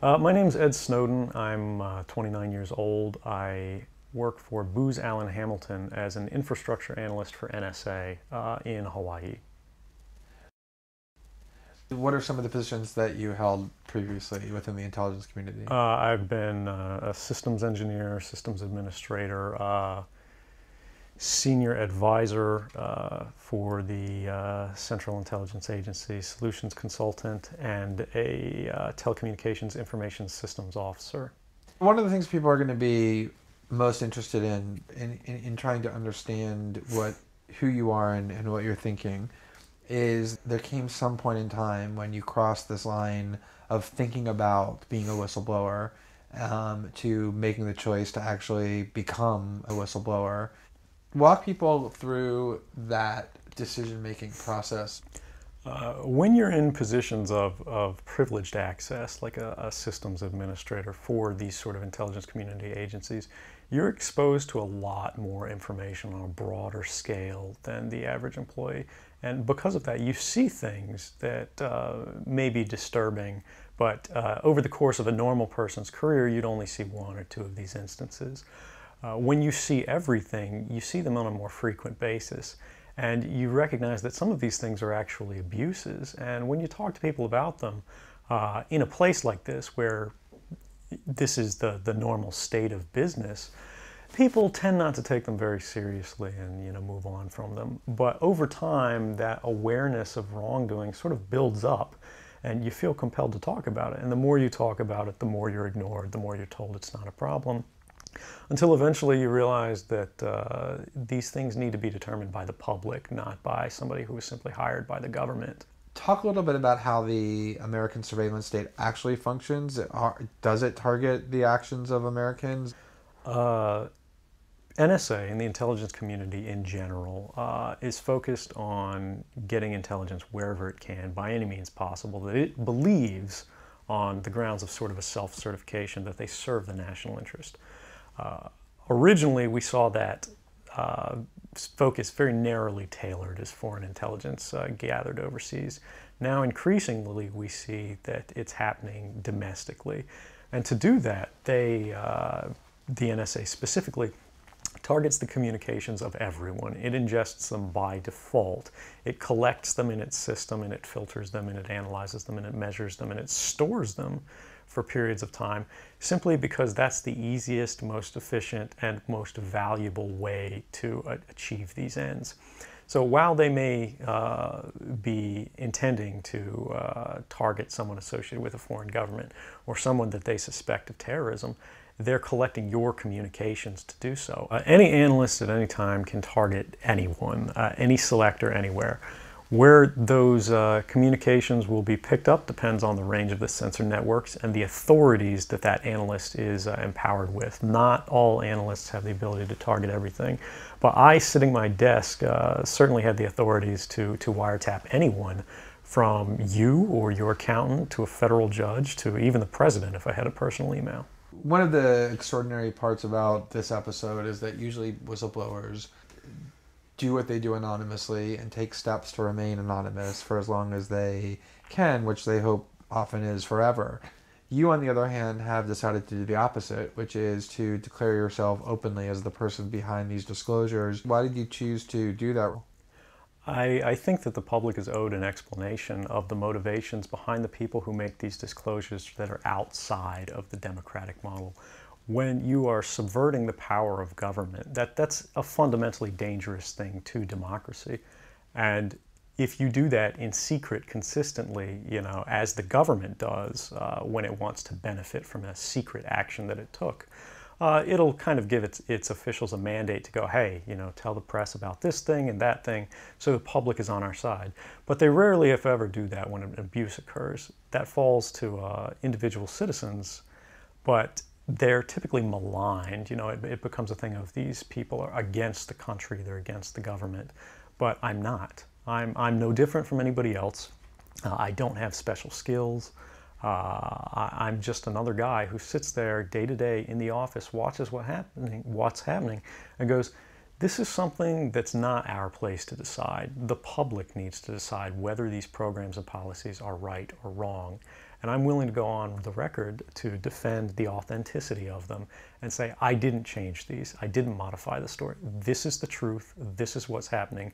My name's Ed Snowden. I'm 29 years old. I work for Booz Allen Hamilton as an infrastructure analyst for NSA in Hawaii. What are some of the positions that you held previously within the intelligence community? I've been a systems engineer, systems administrator, senior advisor for the Central Intelligence Agency, solutions consultant, and a telecommunications information systems officer. One of the things people are going to be most interested in trying to understand who you are and what you're thinking is there came some point in time when you crossed this line of thinking about being a whistleblower to making the choice to actually become a whistleblower. Walk people through that decision-making process. When you're in positions of privileged access, like a systems administrator for these sort of intelligence community agencies, you're exposed to a lot more information on a broader scale than the average employee. And because of that, you see things that may be disturbing, but over the course of a normal person's career, you'd only see one or two of these instances. When you see everything, you see them on a more frequent basis. And you recognize that some of these things are actually abuses. And when you talk to people about them, in a place like this where this is the normal state of business, people tend not to take them very seriously and move on from them. But over time, that awareness of wrongdoing sort of builds up, and you feel compelled to talk about it. And the more you talk about it, the more you're ignored, the more you're told it's not a problem. Until eventually you realize that these things need to be determined by the public, not by somebody who was simply hired by the government. Talk a little bit about how the American surveillance state actually functions. Does it target the actions of Americans? NSA and the intelligence community in general is focused on getting intelligence wherever it can, by any means possible, that it believes on the grounds of sort of a self-certification that they serve the national interest. Originally, we saw that focus very narrowly tailored as foreign intelligence gathered overseas. Now, increasingly, we see that it's happening domestically. And to do that, the NSA specifically, targets the communications of everyone. It ingests them by default. It collects them in its system, and it filters them, and it analyzes them, and it measures them, and it stores them for periods of time, simply because that's the easiest, most efficient, and most valuable way to achieve these ends. So while they may be intending to target someone associated with a foreign government or someone that they suspect of terrorism, they're collecting your communications to do so. Any analyst at any time can target anyone, any selector anywhere. Where those communications will be picked up depends on the range of the sensor networks and the authorities that that analyst is empowered with. Not all analysts have the ability to target everything, but I, sitting at my desk, certainly had the authorities to wiretap anyone, from you or your accountant to a federal judge to even the president if I had a personal email. One of the extraordinary parts about this episode is that usually whistleblowers do what they do anonymously and take steps to remain anonymous for as long as they can, which they hope often is forever. You, on the other hand, have decided to do the opposite, which is to declare yourself openly as the person behind these disclosures. Why did you choose to do that? I think that the public is owed an explanation of the motivations behind the people who make these disclosures that are outside of the democratic model. When you are subverting the power of government, that's a fundamentally dangerous thing to democracy. And if you do that in secret consistently, as the government does when it wants to benefit from a secret action that it took, it'll kind of give its officials a mandate to go, hey, tell the press about this thing and that thing, so the public is on our side. But they rarely, if ever, do that when an abuse occurs. That falls to individual citizens, but they're typically maligned. It becomes a thing of these people are against the country, they're against the government. But I'm not. I'm no different from anybody else. I don't have special skills. I'm just another guy who sits there day to day in the office, watches what's happening, and goes, this is something that's not our place to decide. The public needs to decide whether these programs and policies are right or wrong. And I'm willing to go on the record to defend the authenticity of them and say, I didn't change these. I didn't modify the story. This is the truth. This is what's happening.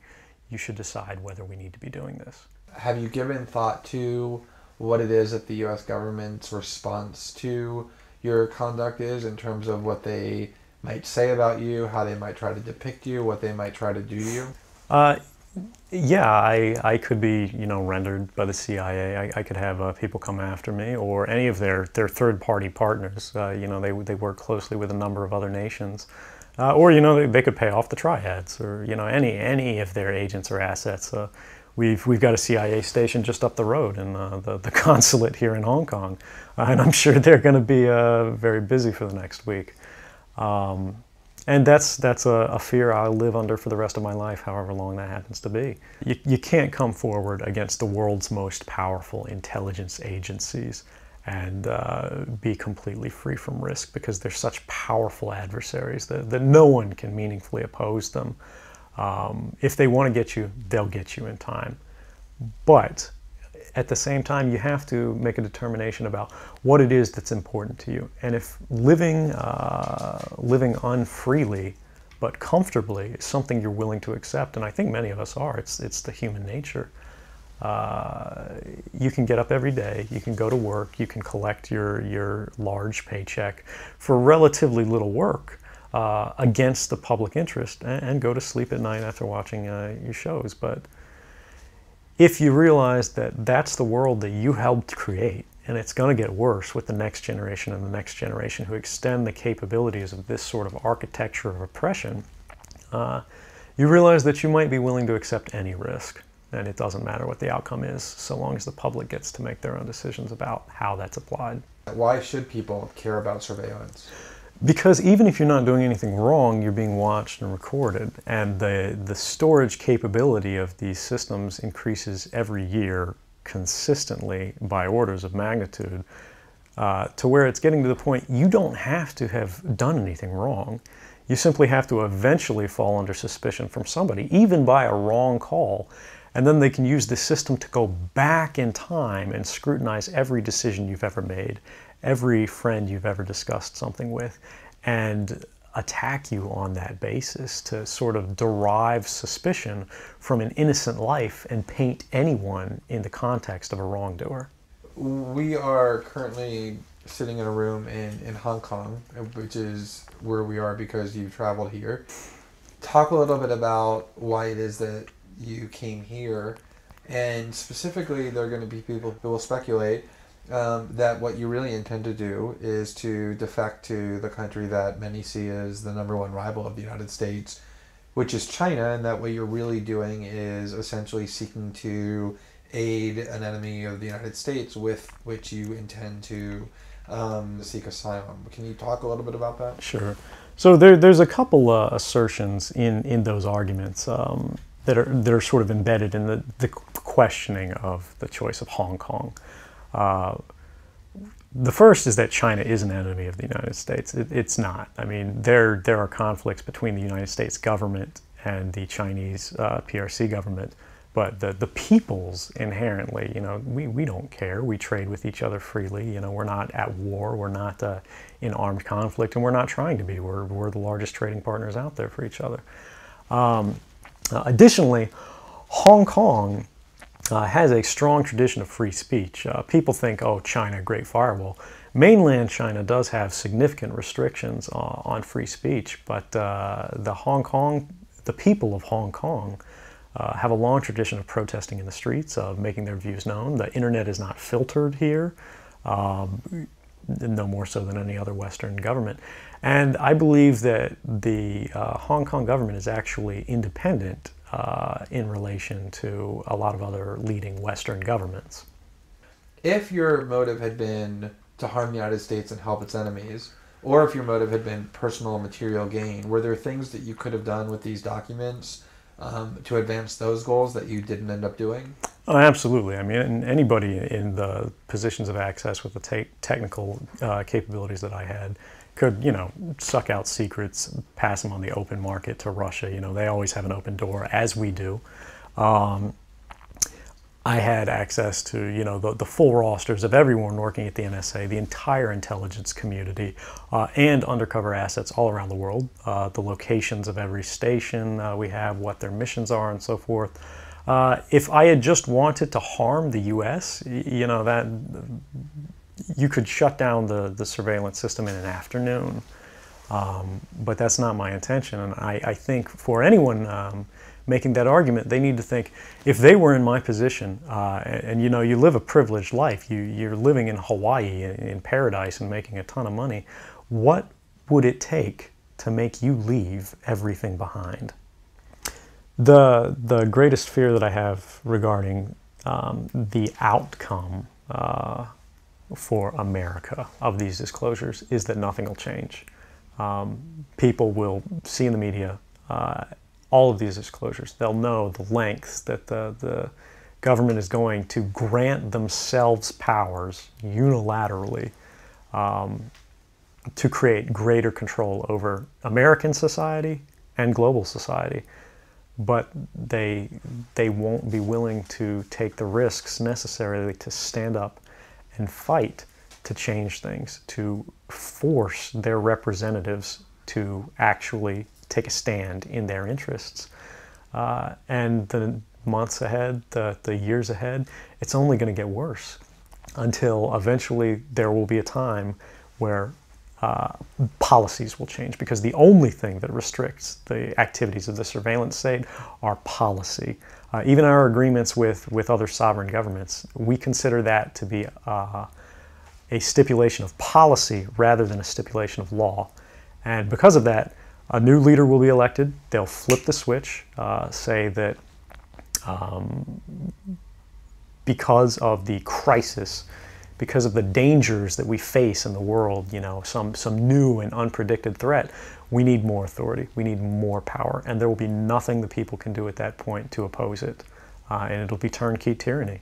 You should decide whether we need to be doing this. Have you given thought to what it is that the U.S. government's response to your conduct is in terms of what they might say about you, how they might try to depict you, what they might try to do to you? Yeah, I could be, rendered by the CIA. I could have people come after me, or any of their third-party partners. They work closely with a number of other nations. Or they could pay off the triads, or any of their agents or assets. We've got a CIA station just up the road in the consulate here in Hong Kong, and I'm sure they're going to be very busy for the next week. And that's a fear I'll live under for the rest of my life, however long that happens to be. You can't come forward against the world's most powerful intelligence agencies and be completely free from risk, because they're such powerful adversaries that no one can meaningfully oppose them. If they want to get you, they'll get you in time. But at the same time, you have to make a determination about what it is that's important to you. And if living unfreely but comfortably is something you're willing to accept, and I think many of us are, it's the human nature. You can get up every day, you can go to work, you can collect your large paycheck for relatively little work against the public interest, and go to sleep at night after watching your shows. But if you realize that that's the world that you helped create, and it's going to get worse with the next generation and the next generation who extend the capabilities of this sort of architecture of oppression, you realize that you might be willing to accept any risk. And it doesn't matter what the outcome is, so long as the public gets to make their own decisions about how that's applied. Why should people care about surveillance? Because even if you're not doing anything wrong, you're being watched and recorded. And the storage capability of these systems increases every year consistently by orders of magnitude, to where it's getting to the point you don't have to have done anything wrong. You simply have to eventually fall under suspicion from somebody, even by a wrong call. And then they can use the system to go back in time and scrutinize every decision you've ever made, every friend you've ever discussed something with, and attack you on that basis to sort of derive suspicion from an innocent life and paint anyone in the context of a wrongdoer. We are currently sitting in a room in Hong Kong, which is where we are because you've traveled here. Talk a little bit about why it is that you came here, and specifically there are going to be people who will speculate that what you really intend to do is to defect to the country that many see as the #1 rival of the United States, which is China, and that what you're really doing is essentially seeking to aid an enemy of the United States with which you intend to seek asylum. Can you talk a little bit about that? Sure. So there's a couple assertions in those arguments that are sort of embedded in the questioning of the choice of Hong Kong. The first is that China is an enemy of the United States. It's not. I mean, there are conflicts between the United States government and the Chinese PRC government, but the peoples inherently, we don't care. We trade with each other freely. We're not at war. We're not in armed conflict, and we're not trying to be. We're the largest trading partners out there for each other. Additionally, Hong Kong has a strong tradition of free speech. People think, oh, China, great firewall. Mainland China does have significant restrictions on free speech, but the people of Hong Kong have a long tradition of protesting in the streets, of making their views known. The internet is not filtered here, no more so than any other Western government. And I believe that the Hong Kong government is actually independent in relation to a lot of other leading Western governments. If your motive had been to harm the United States and help its enemies, or if your motive had been personal material gain, were there things that you could have done with these documents to advance those goals that you didn't end up doing? Oh, absolutely. I mean, anybody in the positions of access with the technical capabilities that I had could, suck out secrets, pass them on the open market to Russia. They always have an open door, as we do. I had access to, you know, the full rosters of everyone working at the NSA, the entire intelligence community, and undercover assets all around the world, the locations of every station we have, what their missions are, and so forth. If I had just wanted to harm the U.S., you know, that you could shut down the surveillance system in an afternoon. But that's not my intention, and I think for anyone making that argument, they need to think, if they were in my position, and you know, you live a privileged life, you're living in Hawaii, in paradise, and making a ton of money, what would it to make you leave everything behind? The greatest fear that I have regarding the outcome for America of these disclosures is that nothing will change. People will see in the media all of these disclosures. They'll know the lengths that the government is going to grant themselves powers unilaterally to create greater control over American society and global society. But they won't be willing to take the risks necessarily to stand up and fight to change things, to force their representatives to actually take a stand in their interests. And the months ahead, the years ahead, it's only going to get worse until eventually there will be a time where policies will change, because the only thing that restricts the activities of the surveillance state are policy. Even our agreements with other sovereign governments, we consider that to be a stipulation of policy rather than a stipulation of law. And because of that, a new leader will be elected. They'll flip the switch, say that because of the crisis, because of the dangers that we face in the world, you know, some new and unpredicted threat, we need more authority, we need more power, and there will be nothing the people can do at that point to oppose it, and it'll be turnkey tyranny.